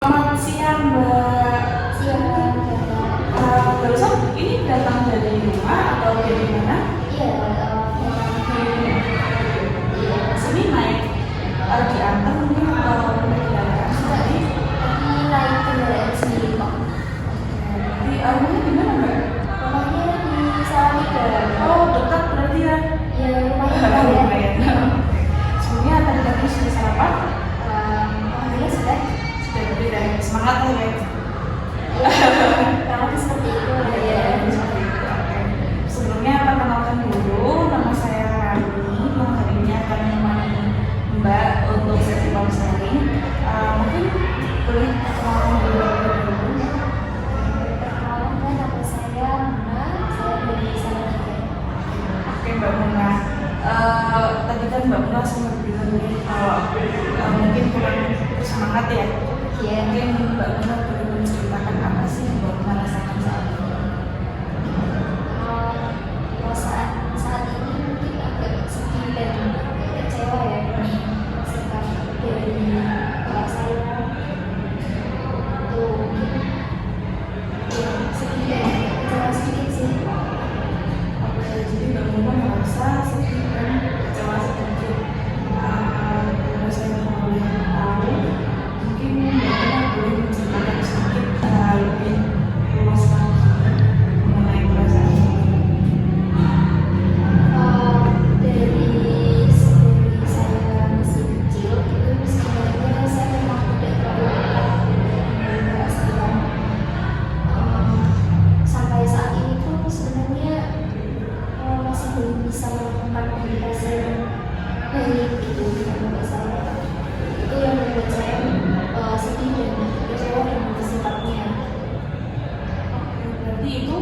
Selamat siang Mbak. Siang, Barusan ini datang dari rumah atau dari mana? iya, Sini naik diantar mungkin atau naik kendaraan sendiri? tadi naik kendaraan sendiri kok. Di rumahnya di mana Mbak? Rumahnya di Salatiga. Oh dekat berarti ya? Ya, rumahnya dekat ya. Lumayan. Sebelumnya tadi pagi sudah sarapan? Alhamdulillah sudah. Sudah berarti dan semangat lah ya? Kalau seperti itu ya. Seperti itu, oke. Sebelumnya perkenalkan dulu, nama saya Rani. Yang hari ini akan menemani Mbak untuk sesi konseling. Mungkin boleh perkenalkan dulu. Perkenalkan, nama saya Muna, saya dari Salatiga. Oke Mbak Muna. Tadi kan Mbak Muna sempat bilang nih kalau mungkin kurang semangat ya. Iya. Mungkin Mbak Muna boleh menceritakan apa sih yang Mbak Muna rasakan saat ini? Saat ini mungkin agak sedih dan agak kecewa ya dengan sikap dari bapak saya. Itu mungkin ya sedih dan agak kecewa sedikit sih. Oke, jadi Mbak Muna merasa sedih dan kecewa sedikit. Kalau saya boleh tahu, mungkin Mbak Muna boleh menceritakan sedikit lebih luas lagi mengenai perasaan ini. Dari saya masih kecil itu sebenarnya saya memang tidak terlalu dekat dengan bapak saya. Sampai saat ini pun sebenarnya masih belum bisa melakukan komunikasi yang baik gitu dengan bapak saya. Itu yang membuat saya sedih dan kecewa dengan sifatnya. Berarti itu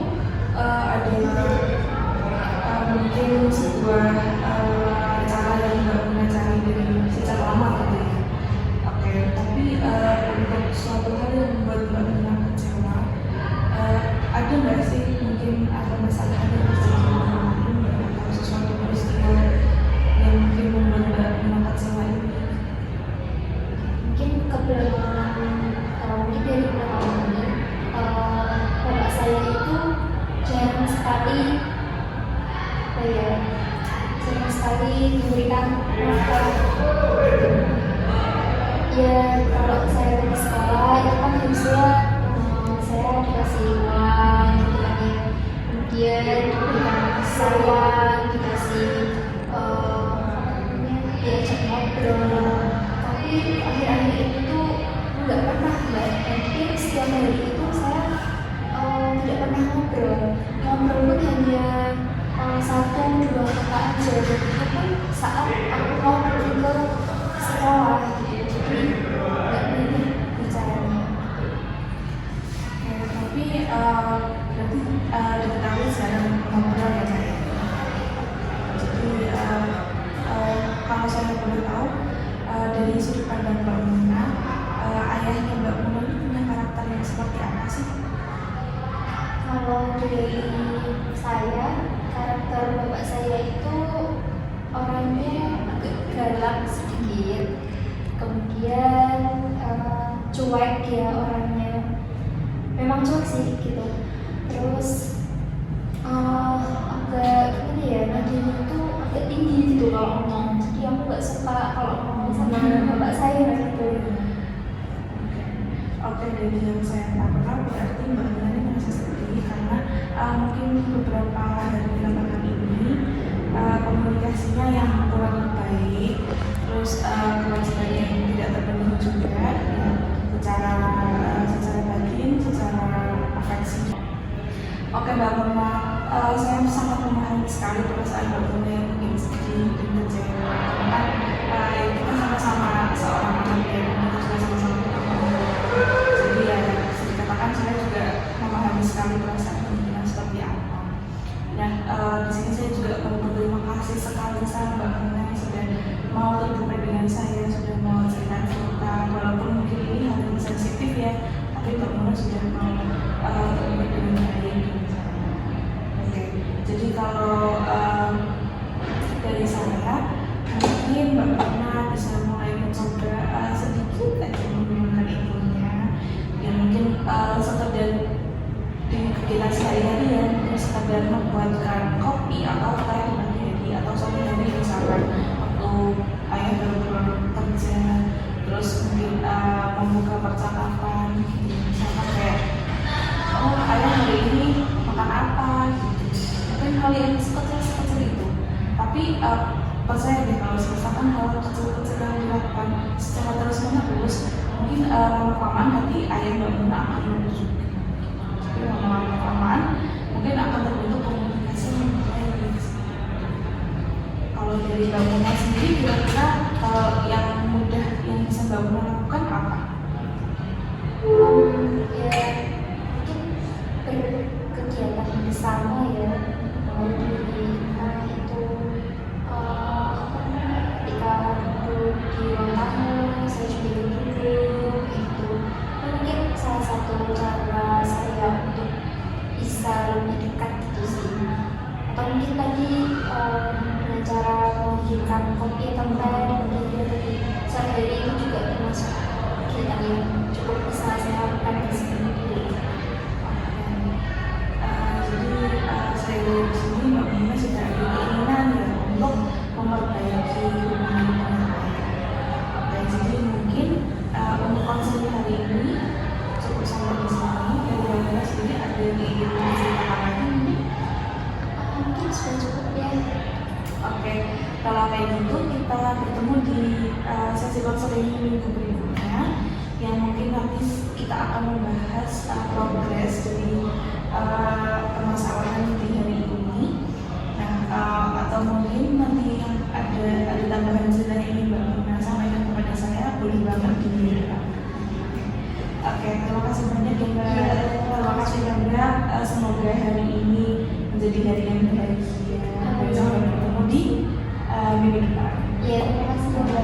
adalah mungkin sebuah cara yang Mbak Muna cari dari sejak lama gitu ya. Oke, tapi untuk suatu hal yang membuat Mbak Muna kecewa, ada nggak sih mungkin ada masalah ada terjadi kemarin atau sesuatu peristiwa yang mungkin membuat Mbak Muna kecewa ini? Mungkin kebelakangan mungkin dari belakangan ini bapak saya itu jarang sekali memberikan nafkah gitu. Ya kalau saya pergi sekolah itu kan harusnya saya dikasih uang gitu kan ya, kemudian diberikan sayang, dikasih diajak ngobrol. Tapi akhir-akhir ini tuh nggak pernah Mbak. Mungkin setiap hari itu saya tidak pernah ngobrol pun hanya 1-2 kata aja, dan itu pun saat aku mau pergi ke sekolah gitu. Jadi nggak banyak bicaranya. Oke, tapi berarti diketahui sekarang ngobrol ya Kak? Jadi kalau saya boleh tahu dari sudut pandang Mbak Muna, ayahnya Mbak Muna ini punya karakter yang seperti apa sih? Kalau dari saya, karakter bapak saya itu orangnya agak galak sedikit, kemudian cuek ya orangnya, memang cuek sih gitu. Terus agak gimana ya, nadanya itu agak tinggi gitu kalau ngomong. Jadi aku nggak suka kalau ngomong sama bapak saya gitu. Oke, dari yang saya tangkap berarti Mbak Muna ini merasa sedih karena mungkin beberapa hari belakangan ini komunikasinya yang kurang baik, terus kewajibannya yang tidak terpenuhi juga ya, secara batin, secara afeksi. Oke Mbak Muna, saya sangat memahami sekali perasaan Mbak Muna yang mungkin sedih dan kecewa karena kita sama-sama seorang anak dan kita juga sama-sama jadi ya bisa dikatakan saya juga memahami sekali perasaan Mbak Muna seperti apa. Nah di sini saya juga perlu berterima kasih sekali sama Mbak Muna yang sudah mau terbuka dengan saya, sudah mau cerita-cerita walaupun mungkin ini hal yang sensitif ya, tapi Mbak Muna sudah mau terbuka dengan saya. Oke, jadi kalau dari saya mungkin Mbak Muna bisa mulai mencoba sedikit aja menggunakan ilmunya sehari-hari ya, sekedar membuatkan kopi atau teh pagi hari atau sore hari misalkan waktu ayah baru pulang kerja, terus mungkin membuka percakapan gitu. Misalkan kayak oh ayah hari ini makan apa gitu, mungkin hal yang sekecil itu, tapi percaya deh kalau misalkan hal kecil-kecil yang dilakukan secara terus menerus mungkin lama-kelamaan hati ayah Mbak Muna akan menuju. Jadi lama-kelamaan mungkin akan terbentuk komunikasi yang baik. Kalau dari Mbak Muna sendiri kira-kira yang mudah yang bisa Mbak Muna lakukan apa? Ya mungkin berkegiatan bersama ya, dari mana itu ketika duduk di ruang tamu saya juga duduk itu mungkin salah satu cara saya untuk bisa lebih dekat gitu sih. Atau mungkin tadi dengan cara membikinkan kopi atau teh mungkin tadi sehari itu juga termasuk kegiatan yang cukup bisa saya lakukan di sini. Saya dari sini Mbak Muna sudah ada keinginan ya untuk memperbaiki hubungan dengan ayah. Dan jadi mungkin untuk konseling hari ini cukup sampai di sini. Dari Mbak Muna sendiri ada yang ingin menceritakan lagi mungkin? Mungkin sudah cukup ya. Oke, kalau kayak gitu kita bertemu di sesi konseling minggu berikutnya yang mungkin nanti kita akan membahas progres dari permasalahan di hari ini. Nah, atau mungkin nanti yang ada tambahan cerita yang ingin Mbak Muna sampaikan kepada saya, boleh banget di depan. Oke, terima kasih banyak ya Mbak. Terima kasih banyak. Semoga hari ini menjadi hari yang bahagia. Dan sampai bertemu di minggu depan. Ya, terima kasih.